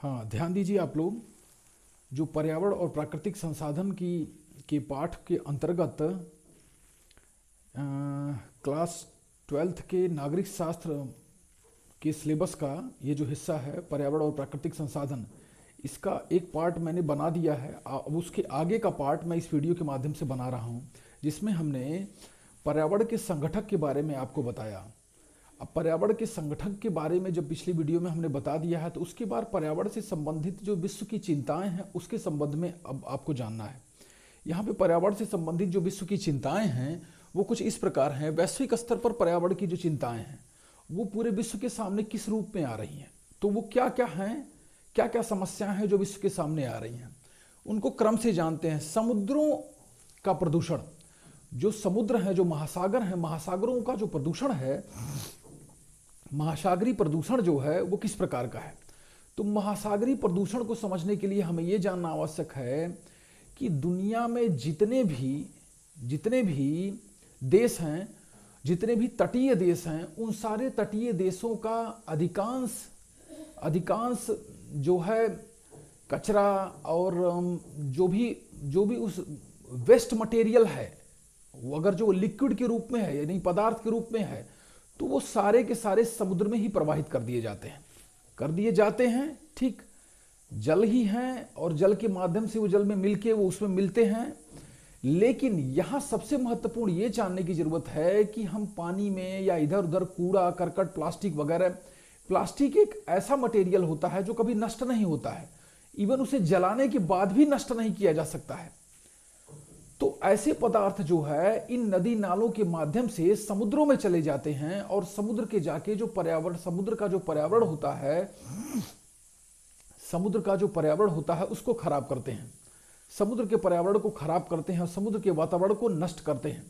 हाँ, ध्यान दीजिए आप लोग। जो पर्यावरण और प्राकृतिक संसाधन की के पाठ के अंतर्गत क्लास 12th के नागरिक शास्त्र के सिलेबस का ये जो हिस्सा है पर्यावरण और प्राकृतिक संसाधन, इसका एक पार्ट मैंने बना दिया है। अब उसके आगे का पार्ट मैं इस वीडियो के माध्यम से बना रहा हूँ, जिसमें हमने पर्यावरण के संगठक के बारे में आपको बताया। अब पर्यावरण के संगठन के बारे में जब पिछली वीडियो में हमने बता दिया है, तो उसके बाद पर्यावरण से संबंधित जो विश्व की चिंताएं हैं उसके संबंध में अब आपको जानना है। यहाँ पे पर्यावरण से संबंधित जो विश्व की चिंताएं हैं वो कुछ इस प्रकार हैं। वैश्विक स्तर पर पर्यावरण की जो चिंताएं हैं वो पूरे विश्व के सामने किस रूप में आ रही हैं, तो वो क्या क्या हैं, क्या क्या समस्याएं हैं जो विश्व के सामने आ रही हैं, उनको क्रम से जानते हैं। समुद्रों का प्रदूषण, जो समुद्र हैं, जो महासागर हैं, महासागरों का जो प्रदूषण है, महासागरीय प्रदूषण जो है वो किस प्रकार का है। तो महासागरीय प्रदूषण को समझने के लिए हमें ये जानना आवश्यक है कि दुनिया में जितने भी देश हैं, जितने भी तटीय देश हैं, उन सारे तटीय देशों का अधिकांश जो है कचरा और जो भी उस वेस्ट मटेरियल है, वो अगर जो लिक्विड के रूप में है यानी पदार्थ के रूप में है, तो वो सारे के सारे समुद्र में ही प्रवाहित कर दिए जाते हैं। ठीक, जल ही हैं और जल के माध्यम से वो जल में मिलके वो उसमें मिलते हैं। लेकिन यहाँ सबसे महत्वपूर्ण ये जानने की जरूरत है कि हम पानी में या इधर उधर कूड़ा करकट, प्लास्टिक वगैरह, प्लास्टिक एक ऐसा मटेरियल होता है जो कभी नष्ट नहीं होता है, इवन उसे जलाने के बाद भी नष्ट नहीं किया जा सकता है। तो ऐसे पदार्थ जो है इन नदी नालों के माध्यम से समुद्रों में चले जाते हैं और समुद्र के जाके जो पर्यावरण, समुद्र का जो पर्यावरण होता है उसको खराब करते हैं। समुद्र के पर्यावरण को खराब करते हैं और समुद्र के वातावरण को नष्ट करते हैं।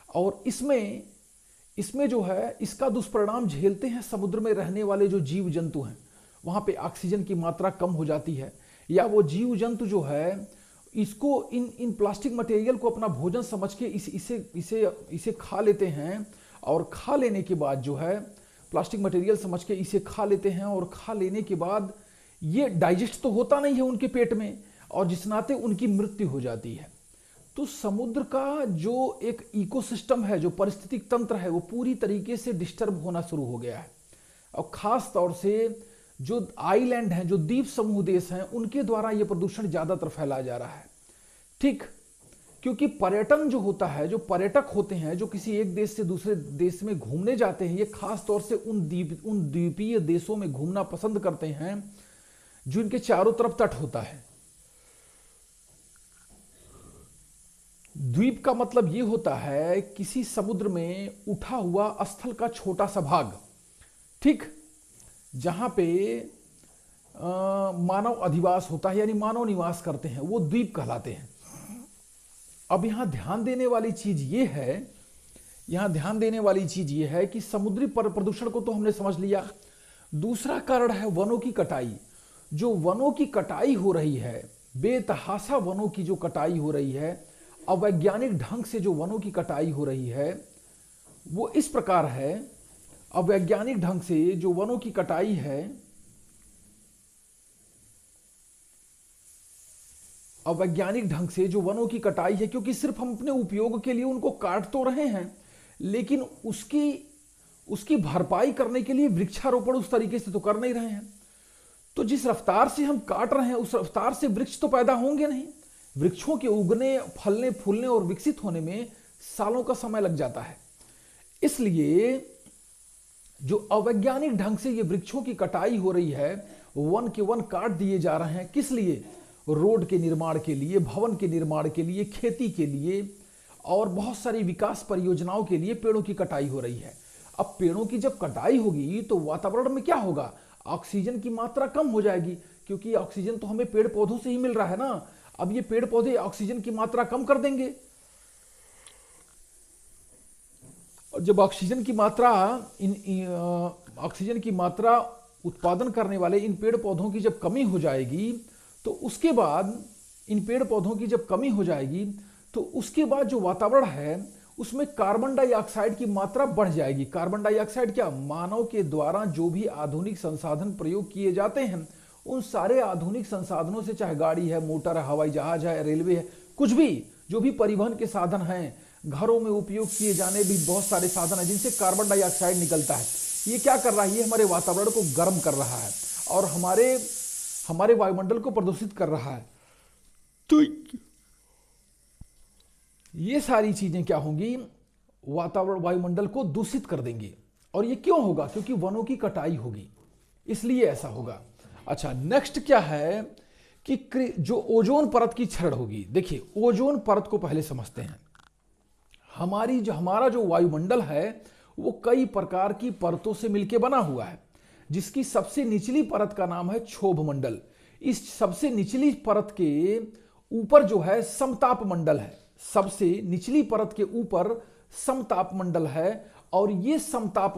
और इसमें जो है इसका दुष्परिणाम झेलते हैं समुद्र में रहने वाले जो जीव जंतु हैं। वहां पे ऑक्सीजन की मात्रा कम हो जाती है, या वो जीव जंतु जो है इसको इन प्लास्टिक मटेरियल को अपना भोजन समझ के इसे खा लेते हैं। और खा लेने के बाद जो है प्लास्टिक मटेरियल समझ के इसे खा लेते हैं, और खा लेने के बाद ये डाइजेस्ट तो होता नहीं है उनके पेट में, और जिस नाते उनकी मृत्यु हो जाती है। तो समुद्र का जो एक इकोसिस्टम है, जो पारिस्थितिक तंत्र है, वो पूरी तरीके से डिस्टर्ब होना शुरू हो गया है। और खास तौर से जो आइलैंड हैं, जो द्वीप समूह देश हैं, उनके द्वारा ये प्रदूषण ज्यादातर फैलाया जा रहा है। ठीक, क्योंकि पर्यटन जो होता है, जो पर्यटक होते हैं जो किसी एक देश से दूसरे देश में घूमने जाते हैं, ये खास तौर से उन द्वीपीय देशों में घूमना पसंद करते हैं जो इनके चारों तरफ तट होता है। द्वीप का मतलब ये होता है किसी समुद्र में उठा हुआ स्थल का छोटा सा भाग, ठीक, जहां पे मानव अधिवास होता है, यानी मानव निवास करते हैं, वो द्वीप कहलाते हैं। अब यहां ध्यान देने वाली चीज ये है कि समुद्री प्रदूषण को तो हमने समझ लिया। दूसरा कारण है वनों की कटाई। जो वनों की कटाई हो रही है, बेतहाशा वनों की जो कटाई हो रही है, अवैज्ञानिक ढंग से जो वनों की कटाई हो रही है वो इस प्रकार है। अवैज्ञानिक ढंग से जो वनों की कटाई है, क्योंकि सिर्फ हम अपने उपयोग के लिए उनको काट तो रहे हैं, लेकिन उसकी भरपाई करने के लिए वृक्षारोपण उस तरीके से तो कर नहीं रहे हैं। तो जिस रफ्तार से हम काट रहे हैं उस रफ्तार से वृक्ष तो पैदा होंगे नहीं। वृक्षों के उगने, फलने, फूलने और विकसित होने में सालों का समय लग जाता है। इसलिए जो अवैज्ञानिक ढंग से ये वृक्षों की कटाई हो रही है, वन के वन काट दिए जा रहे हैं। किस लिए? रोड के निर्माण के लिए, भवन के निर्माण के लिए, खेती के लिए और बहुत सारी विकास परियोजनाओं के लिए पेड़ों की कटाई हो रही है। अब पेड़ों की जब कटाई होगी तो वातावरण में क्या होगा? ऑक्सीजन की मात्रा कम हो जाएगी, क्योंकि ऑक्सीजन तो हमें पेड़ पौधों से ही मिल रहा है ना। अब ये पेड़ पौधे ऑक्सीजन की मात्रा कम कर देंगे, और जब ऑक्सीजन की मात्रा उत्पादन करने वाले इन पेड़ पौधों की जब कमी हो जाएगी, तो उसके बाद जो वातावरण है उसमें कार्बन डाइऑक्साइड की मात्रा बढ़ जाएगी। कार्बन डाइऑक्साइड क्या? मानव के द्वारा जो भी आधुनिक संसाधन प्रयोग किए जाते हैं उन सारे आधुनिक संसाधनों से, चाहे गाड़ी है, मोटर है, हवाई जहाज है, रेलवे है, कुछ भी जो भी परिवहन के साधन हैं, घरों में उपयोग किए जाने भी बहुत सारे साधन हैं जिनसे कार्बन डाइऑक्साइड निकलता है। ये क्या कर रहा है? ये हमारे वातावरण को गर्म कर रहा है और हमारे वायुमंडल को प्रदूषित कर रहा है। तो ये सारी चीजें क्या होंगी? वातावरण, वायुमंडल को दूषित कर देंगे। और ये क्यों होगा? क्योंकि वनों की कटाई होगी, इसलिए ऐसा होगा। अच्छा, नेक्स्ट क्या है कि जो ओजोन परत की क्षरण होगी। देखिए, ओजोन परत को पहले समझते हैं। हमारा जो वायुमंडल है वो कई प्रकार की परतों से मिलकर बना हुआ है, जिसकी सबसे निचली परत का नाम है क्षोभ मंडल। इस सबसे निचली परत के ऊपर जो है समताप मंडल है। सबसे निचली परत के ऊपर समताप मंडल है और ये समताप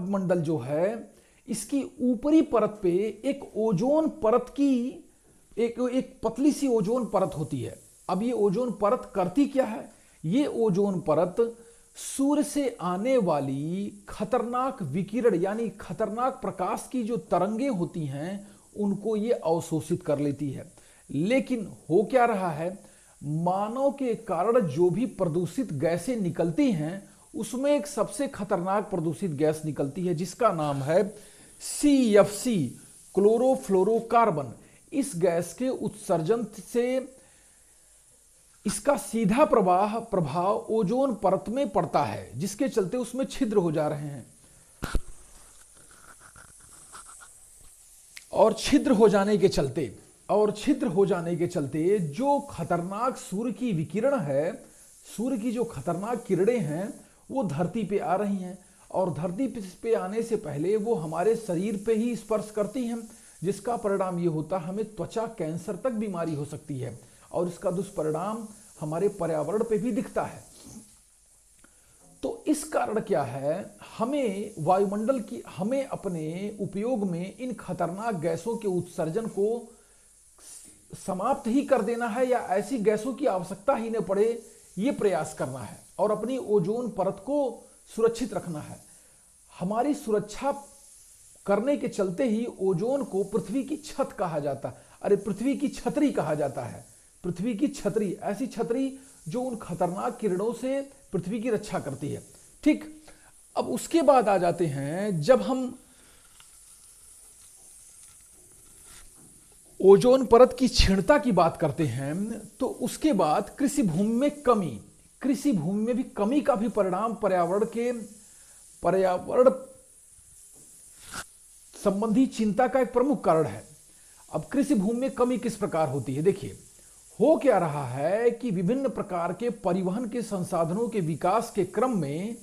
मंडल जो है, इसकी ऊपरी परत पे एक ओजोन परत की एक पतली सी ओजोन परत होती है। अब ये ओजोन परत करती क्या है? ये ओजोन परत सूर्य से आने वाली खतरनाक विकिरण यानी खतरनाक प्रकाश की जो तरंगें होती हैं उनको ये अवशोषित कर लेती है। लेकिन हो क्या रहा है? मानव के कारण जो भी प्रदूषित गैसें निकलती हैं उसमें एक सबसे खतरनाक प्रदूषित गैस निकलती है जिसका नाम है CFC, क्लोरोफ्लोरोकार्बन। इस गैस के उत्सर्जन से इसका सीधा प्रभाव ओजोन परत में पड़ता है, जिसके चलते उसमें छिद्र हो जा रहे हैं। और छिद्र हो जाने के चलते जो खतरनाक सूर्य की विकिरण है, सूर्य की जो खतरनाक किरणें हैं वो धरती पे आ रही हैं और धरती पे आने से पहले वो हमारे शरीर पे ही स्पर्श करती हैं, जिसका परिणाम ये होता है हमें त्वचा कैंसर तक बीमारी हो सकती है और इसका दुष्परिणाम हमारे पर्यावरण पे भी दिखता है। तो इस कारण क्या है, हमें अपने उपयोग में इन खतरनाक गैसों के उत्सर्जन को समाप्त ही कर देना है या ऐसी गैसों की आवश्यकता ही न पड़े, ये प्रयास करना है और अपनी ओजोन परत को सुरक्षित रखना है। हमारी सुरक्षा करने के चलते ही ओजोन को पृथ्वी की छत कहा जाता है। अरे, पृथ्वी की छतरी कहा जाता है। पृथ्वी की छतरी, ऐसी छतरी जो उन खतरनाक किरणों से पृथ्वी की रक्षा करती है। ठीक, अब उसके बाद आ जाते हैं, जब हम ओजोन परत की क्षीणता की बात करते हैं तो उसके बाद कृषि भूमि में भी कमी का भी परिणाम पर्यावरण संबंधी चिंता का एक प्रमुख कारण है। अब कृषि भूमि में कमी किस प्रकार होती है? देखिए, हो क्या रहा है कि विभिन्न प्रकार के परिवहन के संसाधनों के विकास के क्रम में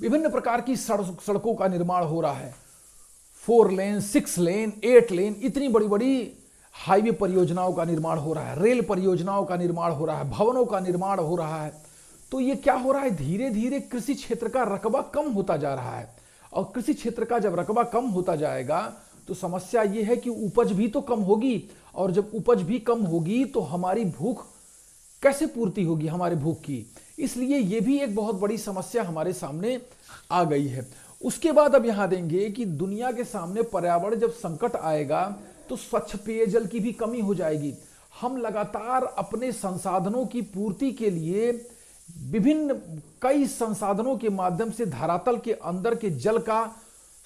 विभिन्न प्रकार की सड़कों का निर्माण हो रहा है। 4 लेन, 6 लेन, 8 लेन, इतनी बड़ी बड़ी हाईवे परियोजनाओं का निर्माण हो रहा है, रेल परियोजनाओं का निर्माण हो रहा है, भवनों का निर्माण हो रहा है। तो ये क्या हो रहा है? धीरे धीरे कृषि क्षेत्र का रकबा कम होता जा रहा है और कृषि क्षेत्र का जब रकबा कम होता जाएगा तो समस्या ये है कि उपज भी तो कम होगी और जब उपज भी कम होगी तो हमारी भूख कैसे पूर्ति होगी हमारे भूख की। इसलिए ये भी एक बहुत बड़ी समस्या हमारे सामने आ गई है। उसके बाद अब यहां देंगे कि दुनिया के सामने पर्यावरण जब संकट आएगा तो स्वच्छ पेयजल की भी कमी हो जाएगी। हम लगातार अपने संसाधनों की पूर्ति के लिए कई संसाधनों के माध्यम से धरातल के अंदर के जल का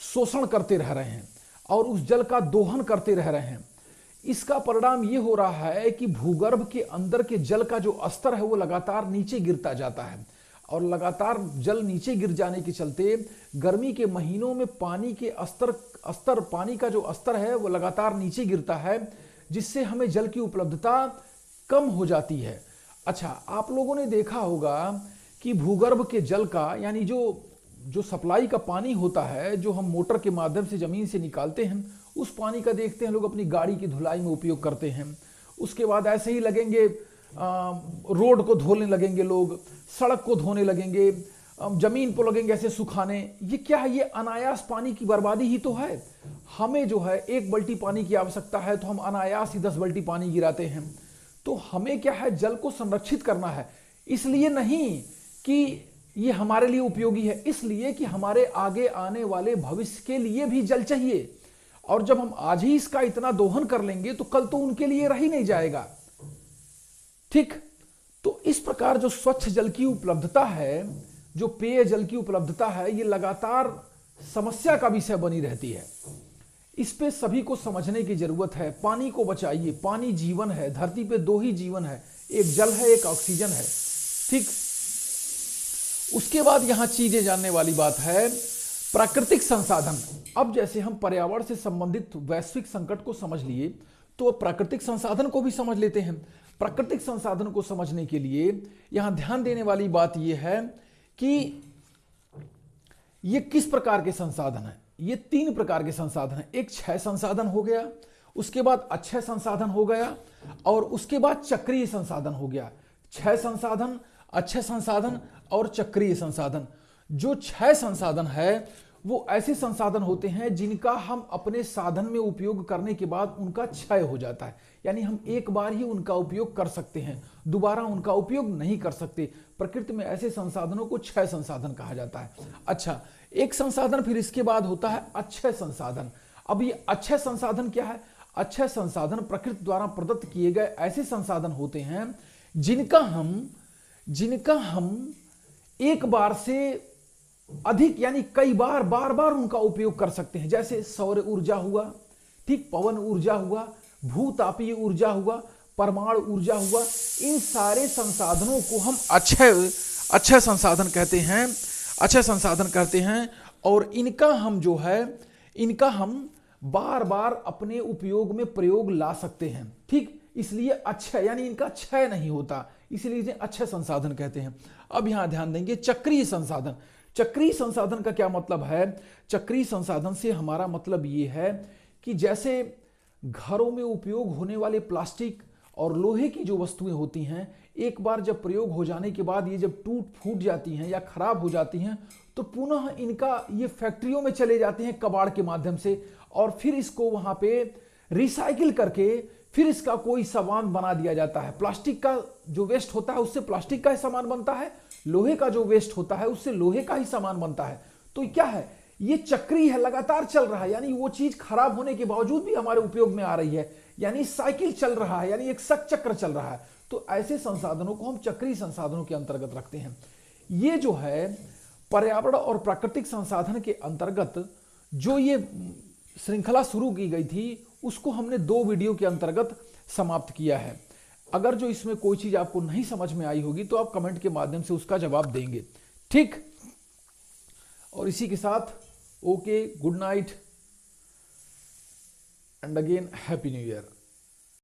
शोषण करते रह रहे हैं और उस जल का दोहन करते रह रहे हैं। इसका परिणाम ये हो रहा है कि भूगर्भ के अंदर के जल का जो स्तर है वो लगातार नीचे गिरता जाता है और लगातार जल नीचे गिर जाने के चलते गर्मी के महीनों में पानी का जो स्तर है वो लगातार नीचे गिरता है, जिससे हमें जल की उपलब्धता कम हो जाती है। अच्छा, आप लोगों ने देखा होगा कि भूगर्भ के जल का यानी जो सप्लाई का पानी होता है, जो हम मोटर के माध्यम से जमीन से निकालते हैं, उस पानी का देखते हैं लोग अपनी गाड़ी की धुलाई में उपयोग करते हैं। उसके बाद ऐसे ही लगेंगे रोड को धोने लगेंगे लोग, सड़क को धोने लगेंगे, जमीन को लगेंगे ऐसे सुखाने। ये क्या है? ये अनायास पानी की बर्बादी ही तो है। हमें जो है 1 बाल्टी पानी की आवश्यकता है तो हम अनायास ही 10 बाल्टी पानी गिराते हैं। तो हमें क्या है? जल को संरक्षित करना है। इसलिए नहीं कि ये हमारे लिए उपयोगी है, इसलिए कि हमारे आगे आने वाले भविष्य के लिए भी जल चाहिए। और जब हम आज ही इसका इतना दोहन कर लेंगे तो कल तो उनके लिए रह ही नहीं जाएगा। ठीक, तो इस प्रकार जो स्वच्छ जल की उपलब्धता है, जो पेय जल की उपलब्धता है, ये लगातार समस्या का विषय बनी रहती है। इस पे सभी को समझने की जरूरत है। पानी को बचाइए, पानी जीवन है। धरती पे दो ही जीवन है, एक जल है, एक ऑक्सीजन है। ठीक, उसके बाद यहां चीजें जानने वाली बात है प्राकृतिक संसाधन। अब जैसे हम पर्यावरण से संबंधित वैश्विक संकट को समझ लिए, तो अब प्राकृतिक संसाधन को भी समझ लेते हैं। प्राकृतिक संसाधन को समझने के लिए यहां ध्यान देने वाली बात यह है कि ये किस प्रकार के संसाधन है। ये 3 प्रकार के संसाधन है। एक क्षय संसाधन हो गया, उसके बाद अक्षय संसाधन हो गया, और उसके बाद चक्रीय संसाधन हो गया। क्षय संसाधन, अक्षय संसाधन और चक्रीय संसाधन। जो क्षय संसाधन है वो ऐसे संसाधन होते हैं जिनका हम अपने साधन में उपयोग करने के बाद उनका क्षय हो जाता है, यानी हम एक बार ही उनका उपयोग कर सकते हैं, दोबारा उनका उपयोग नहीं कर सकते। प्रकृति में ऐसे संसाधनों को क्षय संसाधन कहा जाता है। अच्छा, एक संसाधन फिर इसके बाद होता है अक्षय संसाधन। अब ये अक्षय संसाधन क्या है? अक्षय संसाधन प्रकृति द्वारा प्रदत्त किए गए ऐसे संसाधन होते हैं जिनका हम एक बार से अधिक यानी कई बार बार उनका उपयोग कर सकते हैं। जैसे सौर ऊर्जा हुआ, ठीक, पवन ऊर्जा हुआ, भूतापीय ऊर्जा हुआ, परमाणु ऊर्जा हुआ। इन सारे संसाधनों को हम अक्षय संसाधन कहते हैं, अक्षय संसाधन कहते हैं। और इनका हम बार बार अपने उपयोग में प्रयोग ला सकते हैं। ठीक, इसलिए अक्षय यानी इनका क्षय नहीं होता, इसलिए इसे अक्षय संसाधन कहते हैं। अब यहां ध्यान देंगे चक्रीय संसाधन। चक्रीय संसाधन का क्या मतलब है? चक्रीय संसाधन से हमारा मतलब ये है कि जैसे घरों में उपयोग होने वाले प्लास्टिक और लोहे की जो वस्तुएं होती हैं, एक बार जब प्रयोग हो जाने के बाद ये जब टूट फूट जाती हैं या खराब हो जाती हैं, तो पुनः इनका ये फैक्ट्रियों में चले जाते हैं कबाड़ के माध्यम से, और फिर इसको वहां पे रिसाइकिल करके फिर इसका कोई सामान बना दिया जाता है। प्लास्टिक का जो वेस्ट होता है उससे प्लास्टिक का ही सामान बनता है, लोहे का जो वेस्ट होता है उससे लोहे का ही सामान बनता है। तो क्या है? ये चक्री है, लगातार चल रहा है, यानी वो चीज खराब होने के बावजूद भी हमारे उपयोग में आ रही है, यानी साइकिल चल रहा है, यानी एक चक्र चल रहा है। तो ऐसे संसाधनों को हम चक्रीय संसाधनों के अंतर्गत रखते हैं। ये जो है पर्यावरण और प्राकृतिक संसाधन के अंतर्गत जो ये श्रृंखला शुरू की गई थी, उसको हमने 2 वीडियो के अंतर्गत समाप्त किया है। अगर जो इसमें कोई चीज आपको नहीं समझ में आई होगी तो आप कमेंट के माध्यम से उसका जवाब देंगे। ठीक, और इसी के साथ okay, good night and again happy new year.